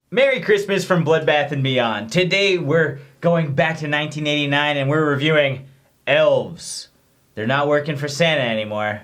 Merry Christmas from Bloodbath and Beyond. Today we're going back to 1989 and we're reviewing Elves. They're not working for Santa anymore.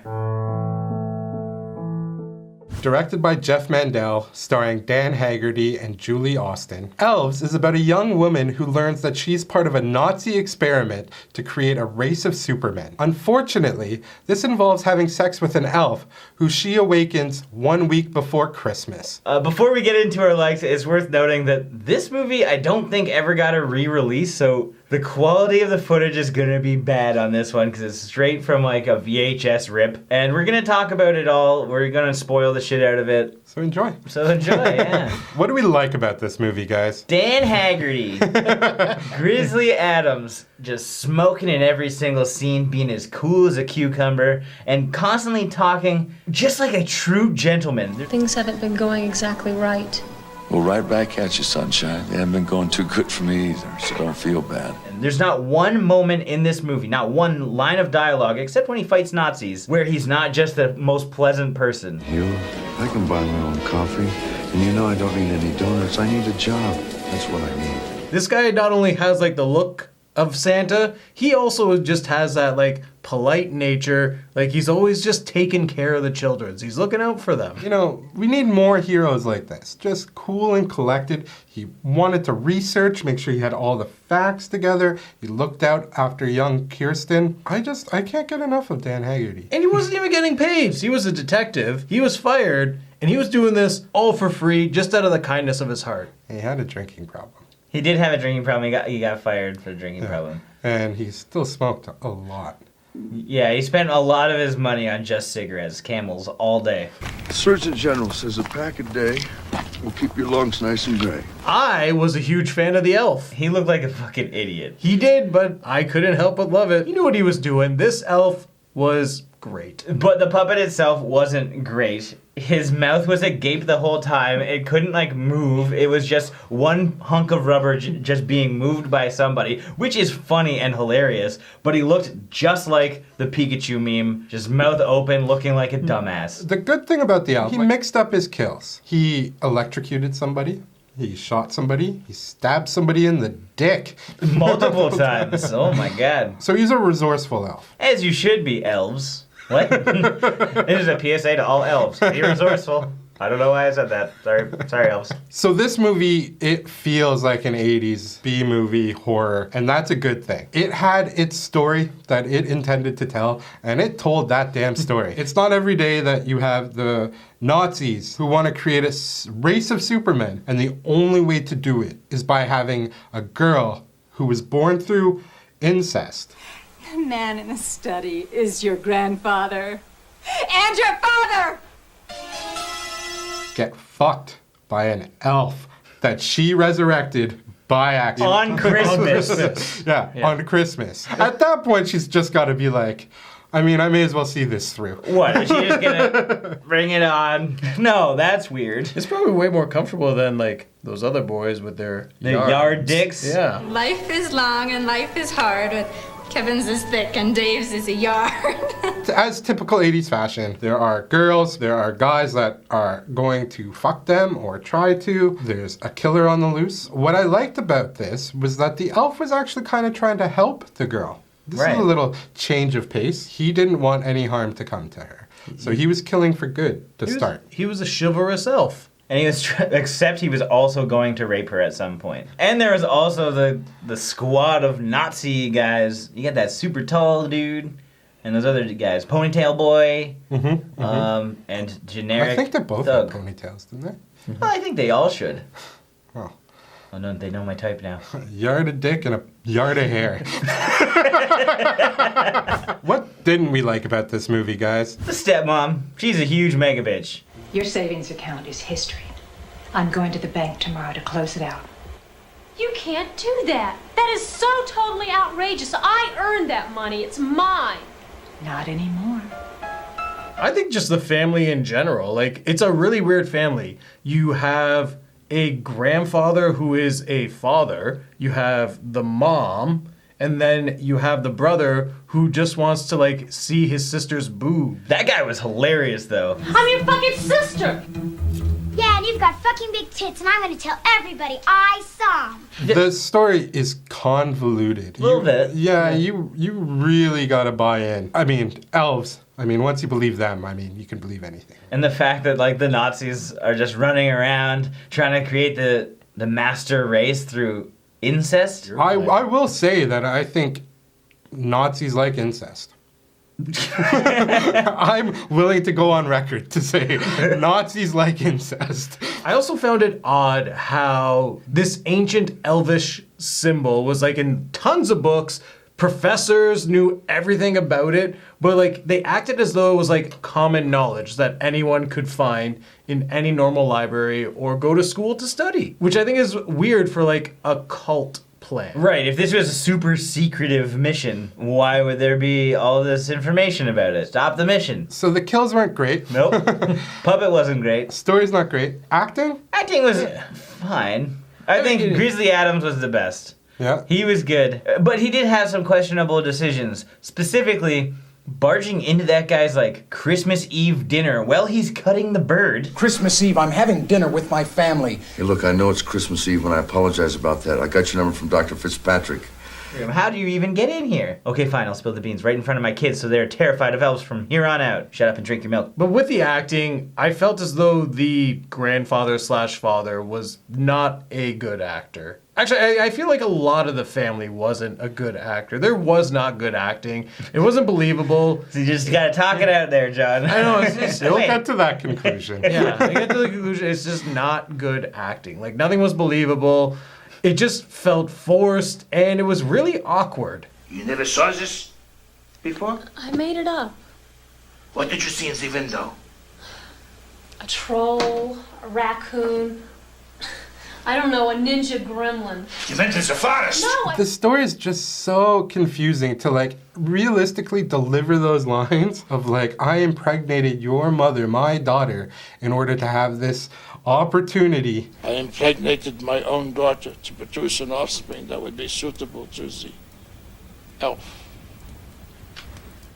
Directed by Jeffrey Mandel, starring Dan Haggerty and Julie Austin. Elves is about a young woman who learns that she's part of a Nazi experiment to create a race of supermen. Unfortunately, this involves having sex with an elf who she awakens 1 week before Christmas. Before we get into our likes, it's worth noting that this movie I don't think ever got a re-release, so the quality of the footage is gonna be bad on this one because it's straight from like a VHS rip. And we're gonna talk about it all. We're gonna spoil the shit out of it. So enjoy. Yeah. What do we like about this movie, guys? Dan Haggerty, Grizzly Adams, just smoking in every single scene, being as cool as a cucumber, and constantly talking just like a true gentleman. Things haven't been going exactly right. Well, right back at you, sunshine. They haven't been going too good for me either, so don't feel bad. And there's not one moment in this movie, not one line of dialogue, except when he fights Nazis, where he's not just the most pleasant person. I can buy my own coffee, and you know I don't need any donuts. I need a job. That's what I need. This guy not only has like the look of Santa, he also just has that like polite nature. Like he's always just taking care of the children. He's looking out for them. You know, we need more heroes like this. Just cool and collected. He wanted to research, make sure he had all the facts together. He looked out after young Kirsten. I can't get enough of Dan Haggerty. And he wasn't even getting paid. He was a detective. He was fired, and he was doing this all for free, just out of the kindness of his heart. He had a drinking problem. He did have a drinking problem. He got fired for a drinking problem. And he still smoked a lot. Yeah, he spent a lot of his money on just cigarettes, Camels, all day. The Surgeon General says a pack a day will keep your lungs nice and gray. I was a huge fan of the elf. He looked like a fucking idiot. He did, but I couldn't help but love it. He knew what he was doing. This elf was great. But the puppet itself wasn't great. His mouth was agape the whole time. It couldn't like move. It was just one hunk of rubber just being moved by somebody, which is funny and hilarious. But he looked just like the Pikachu meme, just mouth open, looking like a dumbass. The good thing about the elf, he mixed up his kills. He electrocuted somebody. He shot somebody. He stabbed somebody in the dick. Multiple times. Oh my god. So he's a resourceful elf. As you should be, elves. What? This is a PSA to all elves. Be resourceful. I don't know why I said that. Sorry, elves. So this movie, it feels like an 80s B-movie horror, and that's a good thing. It had its story that it intended to tell, and it told that damn story. It's not every day that you have the Nazis who want to create a race of supermen, and the only way to do it is by having a girl who was born through incest. The man in the study is your grandfather. And your father! Get fucked by an elf that she resurrected by accident. On Christmas. Yeah, on Christmas. At that point, she's just got to be like, I mean, I may as well see this through. What, is she just gonna bring it on? No, that's weird. It's probably way more comfortable than like those other boys with their yard dicks? Yeah. Life is long and life is hard, but Kevin's is thick and Dave's is a yard. As typical 80s fashion, there are girls, there are guys that are going to fuck them or try to. There's a killer on the loose. What I liked about this was that the elf was actually kind of trying to help the girl. This is a little change of pace. He didn't want any harm to come to her. So he was killing for good to start. He was a chivalrous elf. And he was, except he was also going to rape her at some point. And there was also the squad of Nazi guys. You got that super tall dude, and those other guys, ponytail boy, and generic. I think they both thug. have ponytails, didn't they? Well, I think they all should. Oh. Oh no, they know my type now. Yard of dick and a yard of hair. What didn't we like about this movie, guys? The stepmom. She's a huge mega bitch. Your savings account is history. I'm going to the bank tomorrow to close it out. You can't do that. That is so totally outrageous. I earned that money. It's mine. Not anymore. I think just the family in general, like, it's a really weird family. You have a grandfather who is a father, you have the mom, and then you have the brother who just wants to, like, see his sister's boob. That guy was hilarious, though. I'm your fucking sister. Yeah, and you've got fucking big tits, and I'm gonna tell everybody I saw 'em. The story is convoluted. A little bit. Yeah, you really gotta buy in. I mean, elves. I mean, once you believe them, I mean, you can believe anything. And the fact that like the Nazis are just running around trying to create the master race through incest. I will say that I think Nazis like incest. I'm willing to go on record to say Nazis like incest. I also found it odd how this ancient elvish symbol was like in tons of books. Professors knew everything about it, but like they acted as though it was like common knowledge that anyone could find in any normal library or go to school to study, which I think is weird for like a cult plan. Right, if this was a super secretive mission, why would there be all this information about it? Stop the mission. So the kills weren't great. Nope. Puppet wasn't great. Story's not great. Acting? Acting was fine. I think Grizzly Adams was the best. Yeah. He was good. But he did have some questionable decisions. Specifically, barging into that guy's, like, Christmas Eve dinner while he's cutting the bird. Christmas Eve, I'm having dinner with my family. Hey, look, I know it's Christmas Eve, and I apologize about that. I got your number from Dr. Fitzpatrick. How do you even get in here? Okay, fine, I'll spill the beans right in front of my kids so they're terrified of elves from here on out. Shut up and drink your milk. But with the acting, I felt as though the grandfather/father was not a good actor. Actually, I feel like a lot of the family wasn't a good actor. There was not good acting. It wasn't believable. So you just gotta talk it out there, John. I know, it's just... Don't get to that conclusion. Yeah, I get to the conclusion, it's just not good acting. Like, nothing was believable. It just felt forced, and it was really awkward. You never saw this before? I made it up. What did you see in the window? A troll, a raccoon, I don't know, a ninja gremlin. You went into the forest? No, The story is just so confusing to like realistically deliver those lines of like, I impregnated your mother, my daughter, in order to have this opportunity. I impregnated my own daughter to produce an offspring that would be suitable to the elf.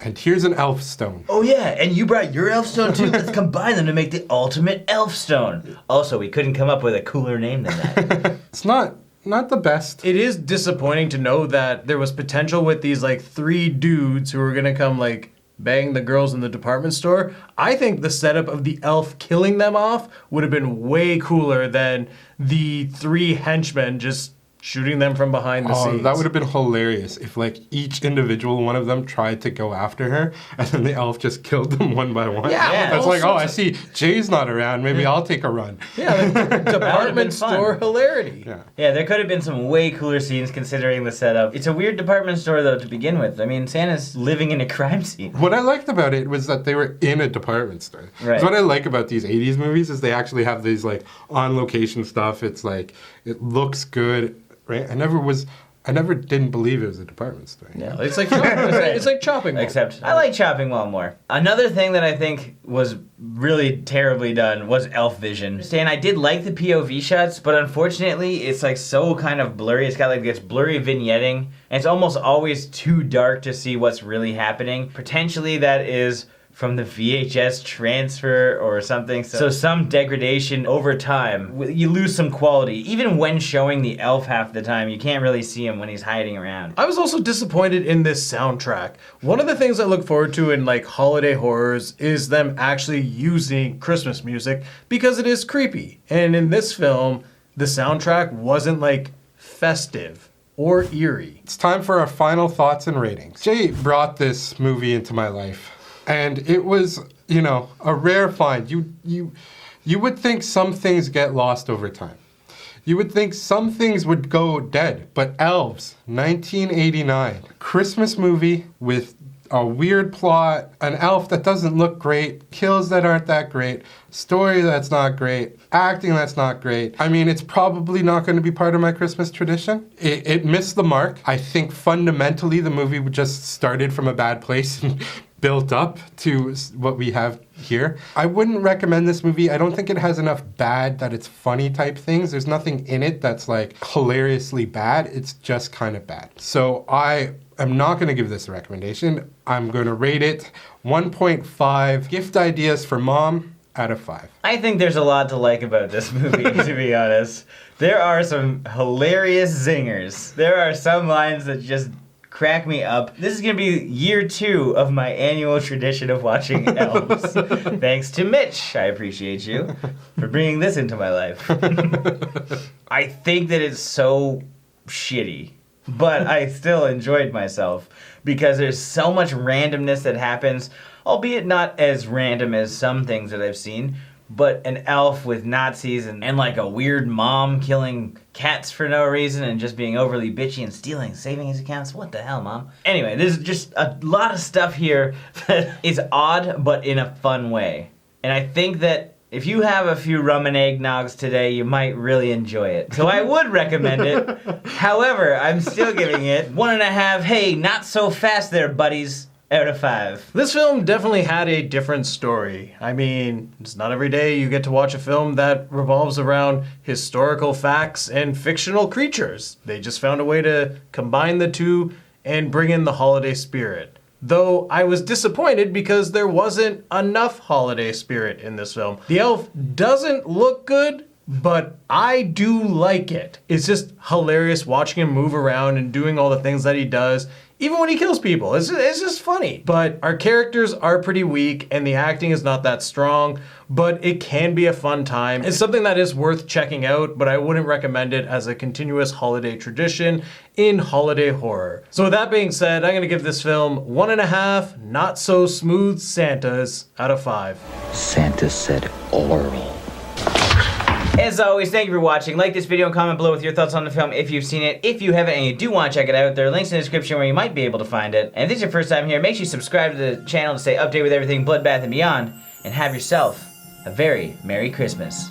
And here's an elf stone. Oh yeah, and you brought your elf stone too? Let's combine them to make the ultimate elf stone. Also, we couldn't come up with a cooler name than that. It's not the best. It is disappointing to know that there was potential with these like 3 dudes who were gonna come like bang the girls in the department store. I think the setup of the elf killing them off would have been way cooler than the 3 henchmen just shooting them from behind the scenes. That would have been hilarious if like each individual one of them tried to go after her and then the elf just killed them one by one. Yeah, It's like, I see Jay's not around, maybe I'll take a run. Yeah, like department store hilarity. Yeah, there could have been some way cooler scenes considering the setup. It's a weird department store though to begin with. I mean, Santa's living in a crime scene. What I liked about it was that they were in a department store. Right. So what I like about these 80s movies is they actually have these like on location stuff. It's like, it looks good. Right? I never didn't believe it was a department store. Yeah, it's like it's like chopping mall. Except I like chopping mall more. Another thing that I think was really terribly done was elf vision. Stan, I did like the POV shots, but unfortunately it's like so kind of blurry. It's got like this blurry vignetting, and it's almost always too dark to see what's really happening. Potentially that is from the VHS transfer or something. So some degradation over time. You lose some quality. Even when showing the elf half the time, you can't really see him when he's hiding around. I was also disappointed in this soundtrack. One of the things I look forward to in like holiday horrors is them actually using Christmas music because it is creepy. And in this film, the soundtrack wasn't like festive or eerie. It's time for our final thoughts and ratings. Jay brought this movie into my life. And it was, a rare find. You would think some things get lost over time. You would think some things would go dead. But Elves, 1989. Christmas movie with a weird plot, an elf that doesn't look great, kills that aren't that great, story that's not great, acting that's not great. I mean, it's probably not going to be part of my Christmas tradition. It missed the mark. I think fundamentally the movie just started from a bad place and built up to what we have here. I wouldn't recommend this movie. I don't think it has enough bad that it's funny type things. There's nothing in it that's like hilariously bad. It's just kind of bad. So I am not going to give this a recommendation. I'm going to rate it 1.5 gift ideas for mom out of 5. I think there's a lot to like about this movie, to be honest. There are some hilarious zingers. There are some lines that just crack me up. This is going to be year 2 of my annual tradition of watching Elves. Thanks to Mitch. I appreciate you for bringing this into my life. I think that it's so shitty, but I still enjoyed myself because there's so much randomness that happens, albeit not as random as some things that I've seen, but an elf with Nazis and like a weird mom killing cats for no reason and just being overly bitchy and stealing savings accounts. What the hell, Mom? Anyway, there's just a lot of stuff here that is odd, but in a fun way. And I think that if you have a few rum and eggnogs today, you might really enjoy it. So I would recommend it. However, I'm still giving it 1.5, hey, not so fast there, buddies, out of 5. This film definitely had a different story. I mean, it's not every day you get to watch a film that revolves around historical facts and fictional creatures. They just found a way to combine the two and bring in the holiday spirit. Though I was disappointed because there wasn't enough holiday spirit in this film. The elf doesn't look good, but I do like it. It's just hilarious watching him move around and doing all the things that he does. Even when he kills people, it's just funny. But our characters are pretty weak and the acting is not that strong, but it can be a fun time. It's something that is worth checking out, but I wouldn't recommend it as a continuous holiday tradition in holiday horror. So with that being said, I'm gonna give this film 1.5 not so smooth Santas out of 5. Santa said oral. As always, thank you for watching. Like this video and comment below with your thoughts on the film if you've seen it. If you haven't and you do want to check it out, there are links in the description where you might be able to find it. And if this is your first time here, make sure you subscribe to the channel to stay updated with everything Bloodbath and beyond. And have yourself a very Merry Christmas.